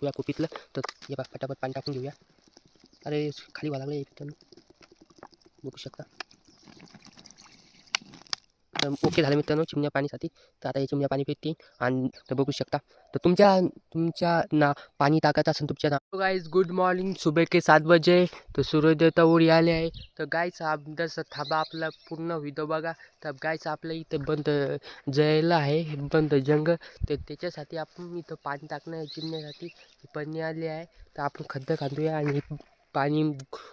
या कोपीतलं. तर हे बघा फटाफट पाणी टाकून घेऊया. अरे खाली व्हायला लागलं मित्रांनो, बघू शकता. तर ओके झालं मित्रांनो चिमण्या पाणीसाठी. तर आता हे चिमण्या पाणी पितील आणि तर बघू शकता. तर तुमच्या ना पाणी टाकायचं असेल तुमच्या ना. तो गाइस गुड मॉर्निंग, सुबह के 7 बजे. तर सूर्योदय वर आले आहे. तर गाइस जसं थांबा आपला पूर्ण व्हिडिओ बघा. तर गाइस आपल्या इथं बंद जळलं आहे, बंद जंगल. तर त्याच्यासाठी आपण इथं पाणी टाकणं आहे चिमण्यासाठी. पन्नी आली आहे तर आपण खड्डं खांदूया आणि पाणी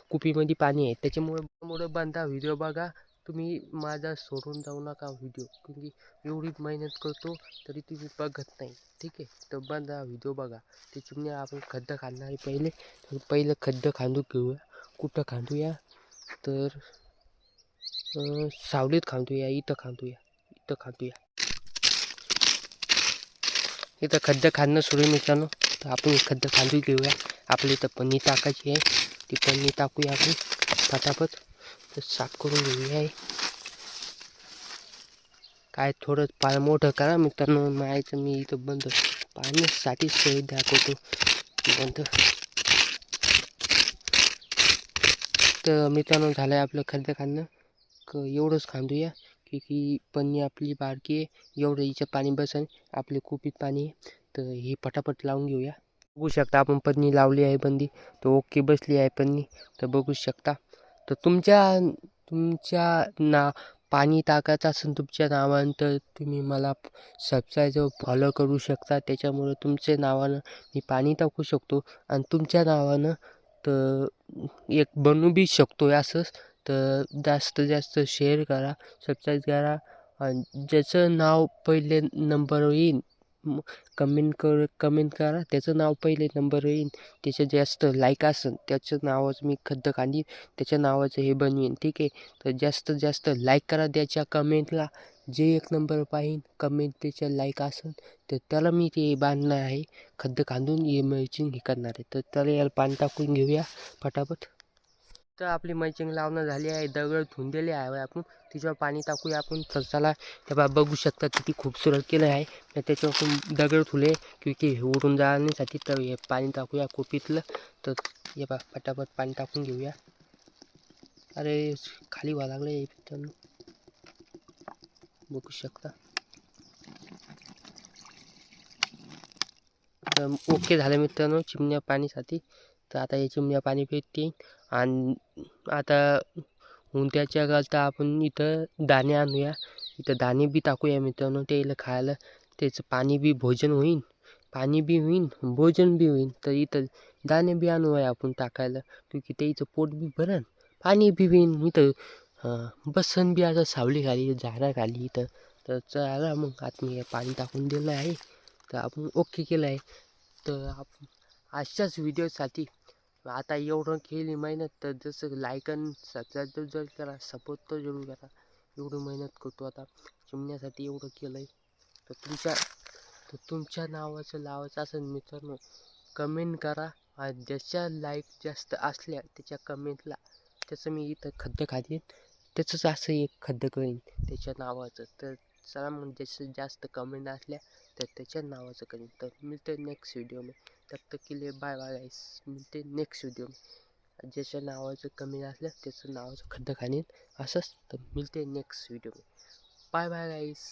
कुपीमध्ये पाणी आहे त्याच्यामुळे बंद व्हिडिओ बघा. तुम्ही माझा सोडून जाऊ नका व्हिडिओ, क्योंकि एवढी मेहनत करतो तरी तुम्ही बघत नाही. ठीक आहे, तर बंदा व्हिडिओ बघा. ते चिमण्या आपण खड्डं खांदणार आहे. पहिलं खड्डं खांदू घेऊया. कुठं खांदूया तर सावलीत खांदूया. इथं खांदूया. इथं खड्डं खांदणं सुरू मित्रांनो. तर आपण खड्डं खांदू घेऊया. आपल्या इथं पन्नी टाकायची आहे. ती पन्नी टाकूया आपण फटाफट. तर साफ करून घेऊया. काय थोडं पाय मोठं करा मित्रांनो. मायचं मी इथं बंद पाण्यासाठी सोय दाखवतो बंद. तर मित्रांनो झालं आहे आपलं खड्डं खांदणं. एवढंच खांदूया की पन्नी आपली बारकी आहे. एवढं हिचं पाणी बसेल. आपले कुपीत पाणी आहे. तर ही पटापट लावून घेऊया. बघू शकता आपण पन्नी लावली आहे बंदी. तर ओके बसली आहे पन्नी. तर बघू शकता. तर तुमच्या ना पाणी टाकायचं असेल तुमच्या नावानं तर तुम्ही मला सबस्क्राईब फॉलो करू शकता. त्याच्यामुळं तुमच्या नावानं मी पाणी टाकू शकतो आणि तुमच्या नावानं तर एक बनवू बी शकतो असंच. तर जास्तीत जास्त शेअर करा, सबस्क्राईब करा आणि ज्याचं नाव पहिले नंबरवर येईन कमेंट करा. त्याचं नाव पहिले नंबर येईन. त्याचं जास्त लाईक असेल त्याचं नावाचं मी खड्डं खांदीन. त्याच्या नावाचं हे बनवीन. ठीक आहे, तर जास्तीत जास्त लाईक करा त्याच्या कमेंटला. जे एक नंबर पाहिन कमेंट त्याच्या लाईक असेल तर त्याला मी ते बांधणार आहे. खड्डं खांदून हे मल्चिंग हे करणार आहे. तर त्याला याला पाणी टाकून घेऊया फटाफट. तर आपली मल्चिंग लावणं झाली आहे. दगड धुंदलेले आहे आपण. तिच्यावर पाणी टाकूया आपण. तर चला तेव्हा बघू शकता किती खूपसूरत केलं आहे. तर त्याच्यावर आपण दगड ठुले की उडून जाण्यासाठी. तर हे पाणी टाकूया कोपीतलं. तर हे बघा फटाफट पाणी टाकून घेऊया. अरे खाली व्हायला लागलं मित्रांनो, बघू शकता. तर ओके झालं मित्रांनो चिमण्या पाणीसाठी. तर आता हे चिमण्या पाणी पितील आणि आता उंट्याच्या घालता आपण इथं दाणे आणूया. इथं दाणे बी टाकूया मित्रांनो. त्याला खायला त्याचं पाणी बी भोजन होईन. पाणी बी होईन भोजन बी होईन. तर इथं दाणे बी आणूया आपण टाकायला, क्योंकि त्याचं पोट बी भरण पाणी बी होईन. इथं बसन बी आता सावली खाली झाडाखाली इथं. तर चला मग आता मी पाणी टाकून दिलं आहे. तर आपण ओके केलं आहे. तर आपण अशाच व्हिडिओसाठी आता एवढं केली मेहनत. तर जसं लाईक आणि सबस्क्राईब जर करा, सपोर्ट तर जरूर करा. एवढं मेहनत करतो आता चिमण्यासाठी एवढं केलं आहे. तर तुमच्या नावाचं लावायचं असेल मित्रांनो कमेंट करा. ज्याच्या लाईक जास्त असल्या त्याच्या कमेंटला त्याचं मी इथं खड्डं खालीन. त्याचंच असं एक खड्डं करीन त्याच्या नावाचं. तर चला मग ज्याचं जास्त कमेंट असल्या तर त्याच्या नावाचं करीन. तर मिळते नेक्स्ट व्हिडिओ में. तब तक के लिए बाय बाय गाइस. मिळते नेक्स्ट व्हिडिओ में. ज्याच्या नावाचं कमी असलं त्याचं नावाचं खड्डं खाणीन असंच. तर मिळते नेक्स्ट व्हिडिओ में. Bye bye guys.